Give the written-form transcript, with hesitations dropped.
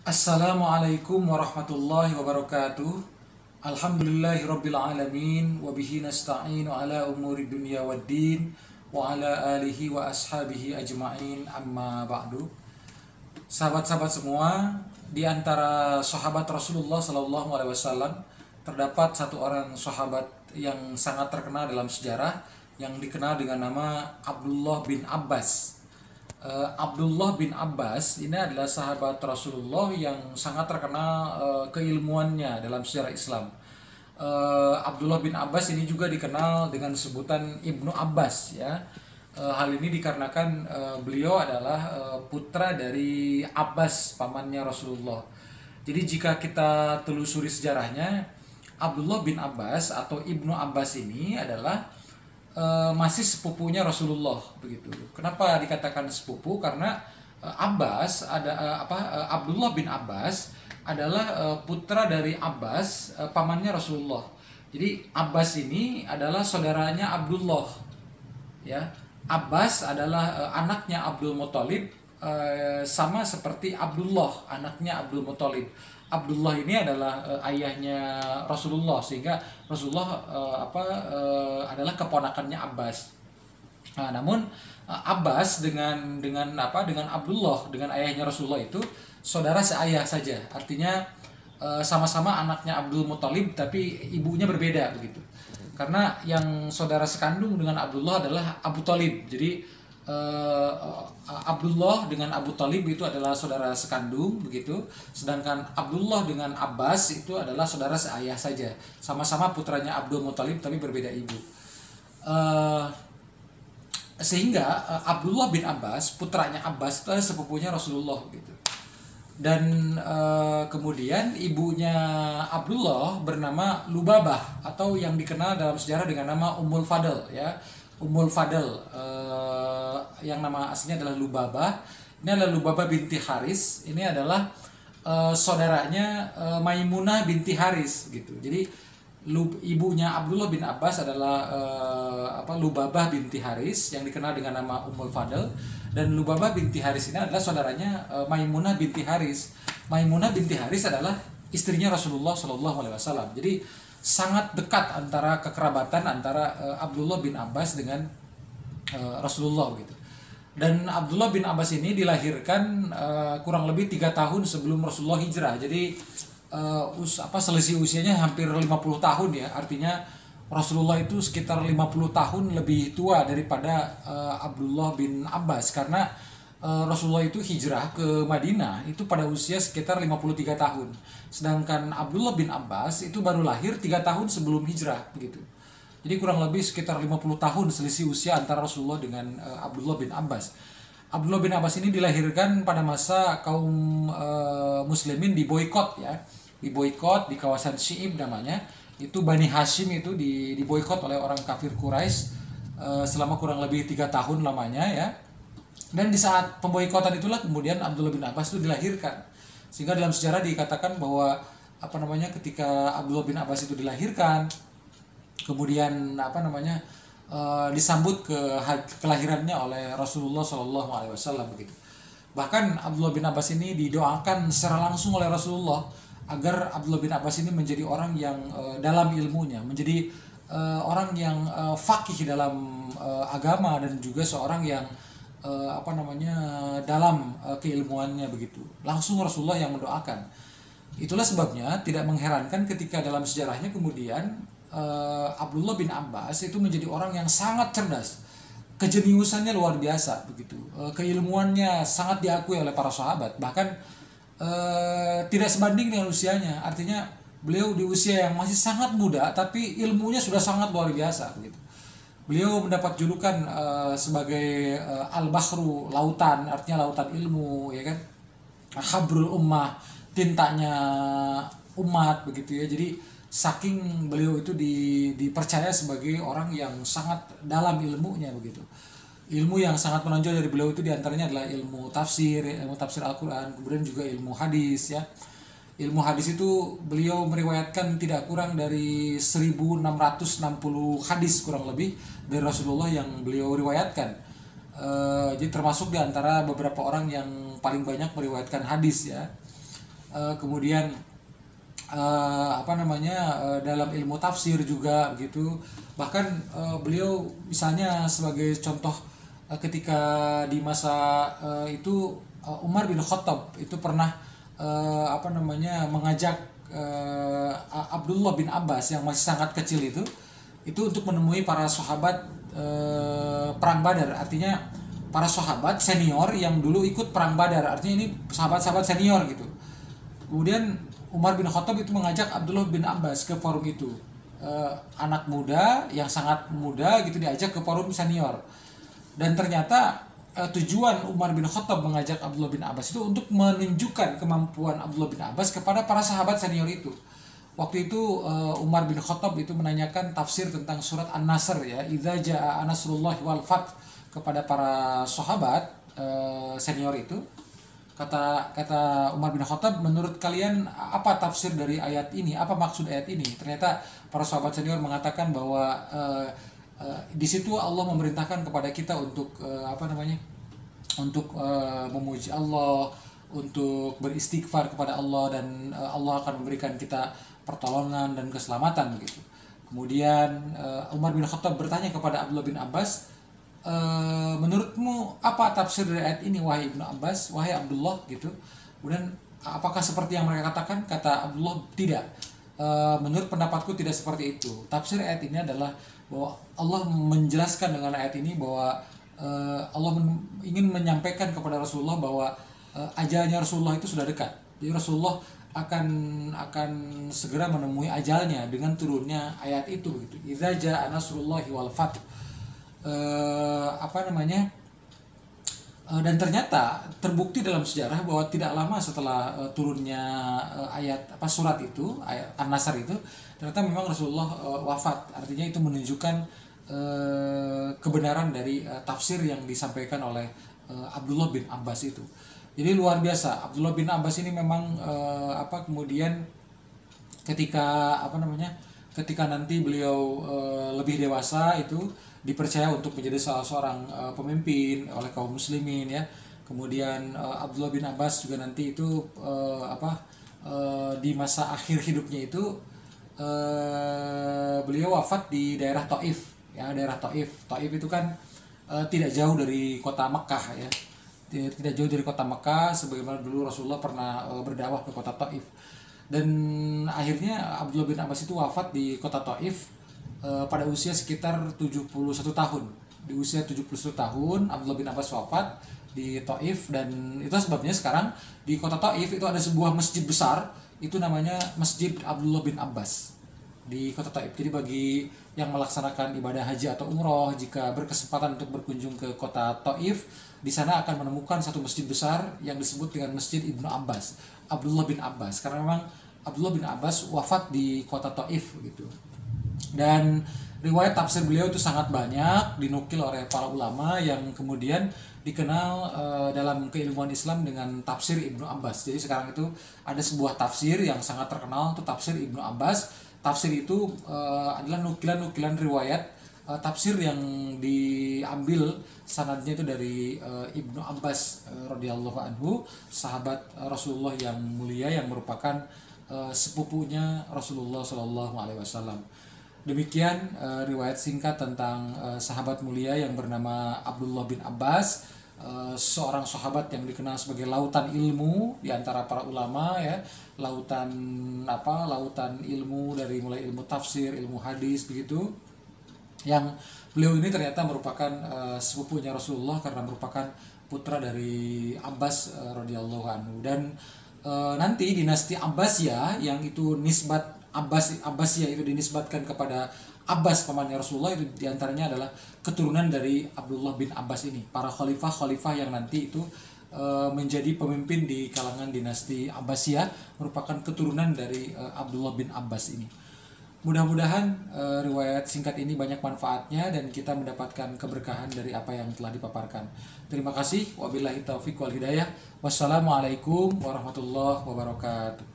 Assalamualaikum warahmatullahi wabarakatuh. Alhamdulillahirabbil alamin wa bihi nasta'inu ala umuri dunya waddin wa ala alihi wa ashabihi ajmain amma ba'du. Sahabat-sahabat semua, di antara sahabat Rasulullah Sallallahu Alaihi Wasallam terdapat satu orang sahabat yang sangat terkenal dalam sejarah yang dikenal dengan nama Abdullah bin Abbas. Abdullah bin Abbas ini adalah sahabat Rasulullah yang sangat terkenal keilmuannya dalam sejarah Islam. Abdullah bin Abbas ini juga dikenal dengan sebutan Ibnu Abbas ya. Hal ini dikarenakan beliau adalah putra dari Abbas, pamannya Rasulullah. Jadi jika kita telusuri sejarahnya, Abdullah bin Abbas atau Ibnu Abbas ini adalah masih sepupunya Rasulullah begitu. Kenapa dikatakan sepupu? Karena Abdullah bin Abbas adalah putra dari Abbas, pamannya Rasulullah. Jadi Abbas ini adalah saudaranya Abdullah, ya. Abbas adalah anaknya Abdul Muthalib, sama seperti Abdullah anaknya Abdul Muthalib. Abdullah ini adalah ayahnya Rasulullah, sehingga Rasulullah adalah keponakannya Abbas. Nah, namun Abbas dengan Abdullah, dengan ayahnya Rasulullah itu saudara seayah saja. Artinya sama-sama anaknya Abdul Muthalib tapi ibunya berbeda begitu. Karena yang saudara sekandung dengan Abdullah adalah Abu Thalib. Jadi Abdullah dengan Abu Thalib itu adalah saudara sekandung begitu. Sedangkan Abdullah dengan Abbas itu adalah saudara seayah saja. Sama-sama putranya Abdul Muthalib tapi berbeda ibu. Sehingga Abdullah bin Abbas, putranya Abbas itu adalah sepupunya Rasulullah gitu. Dan kemudian ibunya Abdullah bernama Lubabah atau yang dikenal dalam sejarah dengan nama Ummul Fadl ya. Ummul Fadl yang nama aslinya adalah Lubabah. Ini adalah Lubabah binti Haris. Ini adalah saudaranya Maimunah binti Haris gitu. Jadi ibunya Abdullah bin Abbas adalah Lubabah binti Haris yang dikenal dengan nama Ummul Fadl, dan Lubabah binti Haris ini adalah saudaranya Maimunah binti Haris. Maimunah binti Haris adalah istrinya Rasulullah Shallallahu Alaihi Wasallam. Jadi sangat dekat antara kekerabatan antara Abdullah bin Abbas dengan Rasulullah gitu. Dan Abdullah bin Abbas ini dilahirkan kurang lebih 3 tahun sebelum Rasulullah hijrah. Jadi selisih usianya hampir 50 tahun ya. Artinya Rasulullah itu sekitar 50 tahun lebih tua daripada Abdullah bin Abbas, karena Rasulullah itu hijrah ke Madinah itu pada usia sekitar 53 tahun. Sedangkan Abdullah bin Abbas itu baru lahir 3 tahun sebelum hijrah begitu. Jadi kurang lebih sekitar 50 tahun selisih usia antara Rasulullah dengan Abdullah bin Abbas. Abdullah bin Abbas ini dilahirkan pada masa kaum muslimin diboikot ya. Diboikot di kawasan Syi'ib namanya. Itu Bani Hashim itu diboikot oleh orang kafir Quraisy selama kurang lebih 3 tahun lamanya ya. Dan di saat pemboikotan itulah kemudian Abdullah bin Abbas itu dilahirkan. Sehingga dalam sejarah dikatakan bahwa ketika Abdullah bin Abbas itu dilahirkan, kemudian disambut kelahirannya oleh Rasulullah Shallallahu Alaihi Wasallam begitu. Bahkan Abdullah bin Abbas ini didoakan secara langsung oleh Rasulullah agar Abdullah bin Abbas ini menjadi orang yang dalam ilmunya, menjadi orang yang faqih dalam agama, dan juga seorang yang dalam keilmuannya begitu. Langsung Rasulullah yang mendoakan. Itulah sebabnya tidak mengherankan ketika dalam sejarahnya kemudian Abdullah bin Abbas itu menjadi orang yang sangat cerdas. Kejeniusannya luar biasa begitu. Keilmuannya sangat diakui oleh para sahabat. Bahkan tidak sebanding dengan usianya. Artinya beliau di usia yang masih sangat muda tapi ilmunya sudah sangat luar biasa begitu. Beliau mendapat julukan sebagai Al-Bahru, lautan, artinya lautan ilmu ya kan. Habrul Ummah, tintanya umat begitu ya. Jadi saking beliau itu dipercaya sebagai orang yang sangat dalam ilmunya begitu. Ilmu yang sangat menonjol dari beliau itu diantaranya adalah ilmu tafsir Al-Quran, kemudian juga ilmu hadis ya. Ilmu hadis itu beliau meriwayatkan tidak kurang dari 1660 hadis kurang lebih dari Rasulullah yang beliau riwayatkan. Jadi termasuk di antara beberapa orang yang paling banyak meriwayatkan hadis ya. kemudian dalam ilmu tafsir juga gitu. Bahkan beliau misalnya sebagai contoh, ketika di masa itu Umar bin Khattab itu pernah mengajak Abdullah bin Abbas yang masih sangat kecil itu untuk menemui para sahabat perang Badar. Artinya para sahabat senior yang dulu ikut perang Badar, artinya ini sahabat-sahabat senior gitu. Kemudian Umar bin Khattab itu mengajak Abdullah bin Abbas ke forum itu. Anak muda yang sangat muda gitu diajak ke forum senior. Dan ternyata tujuan Umar bin Khattab mengajak Abdullah bin Abbas itu untuk menunjukkan kemampuan Abdullah bin Abbas kepada para sahabat senior itu. Waktu itu Umar bin Khattab itu menanyakan tafsir tentang surat An-Nasr ya, idza jaa nasrullahi wal fath, kepada para sahabat senior itu. Kata Umar bin Khattab, menurut kalian apa tafsir dari ayat ini? Apa maksud ayat ini? Ternyata para sahabat senior mengatakan bahwa di situ Allah memerintahkan kepada kita untuk memuji Allah, untuk beristighfar kepada Allah, dan Allah akan memberikan kita pertolongan dan keselamatan begitu. Kemudian Umar bin Khattab bertanya kepada Abdullah bin Abbas, menurutmu apa tafsir dari ayat ini wahai Ibnu Abbas, wahai Abdullah gitu. Kemudian apakah seperti yang mereka katakan? Kata Abdullah, tidak. Menurut pendapatku tidak seperti itu. Tafsir ayat ini adalah bahwa Allah menjelaskan dengan ayat ini bahwa Allah ingin menyampaikan kepada Rasulullah bahwa ajalnya Rasulullah itu sudah dekat. Jadi Rasulullah akan segera menemui ajalnya dengan turunnya ayat itu gitu. Idza jaa nasrullahi wal fath. Dan ternyata terbukti dalam sejarah bahwa tidak lama setelah turunnya surat itu, ayat An-Nasr itu, ternyata memang Rasulullah wafat. Artinya itu menunjukkan kebenaran dari tafsir yang disampaikan oleh Abdullah bin Abbas itu. Jadi luar biasa, Abdullah bin Abbas ini memang kemudian ketika nanti beliau lebih dewasa itu dipercaya untuk menjadi salah seorang pemimpin oleh kaum muslimin ya. Kemudian Abdullah bin Abbas juga nanti itu di masa akhir hidupnya itu beliau wafat di daerah Taif ya, daerah Taif. Taif itu kan tidak jauh dari kota Mekah ya. Tidak jauh dari kota Mekah, sebagaimana dulu Rasulullah pernah berdakwah ke kota Taif. Dan akhirnya Abdullah bin Abbas itu wafat di kota Taif pada usia sekitar 71 tahun. Di usia 71 tahun Abdullah bin Abbas wafat di Taif, dan itu sebabnya sekarang di kota Taif itu ada sebuah masjid besar, itu namanya Masjid Abdullah bin Abbas di kota Taif. Jadi bagi yang melaksanakan ibadah haji atau umroh, jika berkesempatan untuk berkunjung ke kota Taif, di sana akan menemukan satu masjid besar yang disebut dengan Masjid Ibnu Abbas, Abdullah bin Abbas, karena memang Abdullah bin Abbas wafat di kota Taif gitu. Dan riwayat tafsir beliau itu sangat banyak dinukil oleh para ulama yang kemudian dikenal dalam keilmuan Islam dengan tafsir Ibnu Abbas. Jadi sekarang itu ada sebuah tafsir yang sangat terkenal, itu tafsir Ibnu Abbas. Tafsir itu adalah nukilan-nukilan riwayat tafsir yang diambil sanadnya itu dari Ibnu Abbas radhiyallahu anhu, sahabat Rasulullah yang mulia yang merupakan sepupunya Rasulullah Shallallahu alaihi wasallam. Demikian riwayat singkat tentang sahabat mulia yang bernama Abdullah bin Abbas, seorang sahabat yang dikenal sebagai lautan ilmu di antara para ulama ya, lautan ilmu, dari mulai ilmu tafsir, ilmu hadis begitu. Yang beliau ini ternyata merupakan sepupunya Rasulullah karena merupakan putra dari Abbas radhiyallahu anhu. Dan nanti dinasti Abbasiyah yang itu nisbat Abbasiyah itu dinisbatkan kepada Abbas pamannya Rasulullah, itu diantaranya adalah keturunan dari Abdullah bin Abbas ini, para khalifah yang nanti itu menjadi pemimpin di kalangan dinasti Abbasiyah, merupakan keturunan dari Abdullah bin Abbas ini. Mudah-mudahan riwayat singkat ini banyak manfaatnya dan kita mendapatkan keberkahan dari apa yang telah dipaparkan. Terima kasih. Wabillahi taufiq wal hidayah. Wassalamualaikum warahmatullahi wabarakatuh.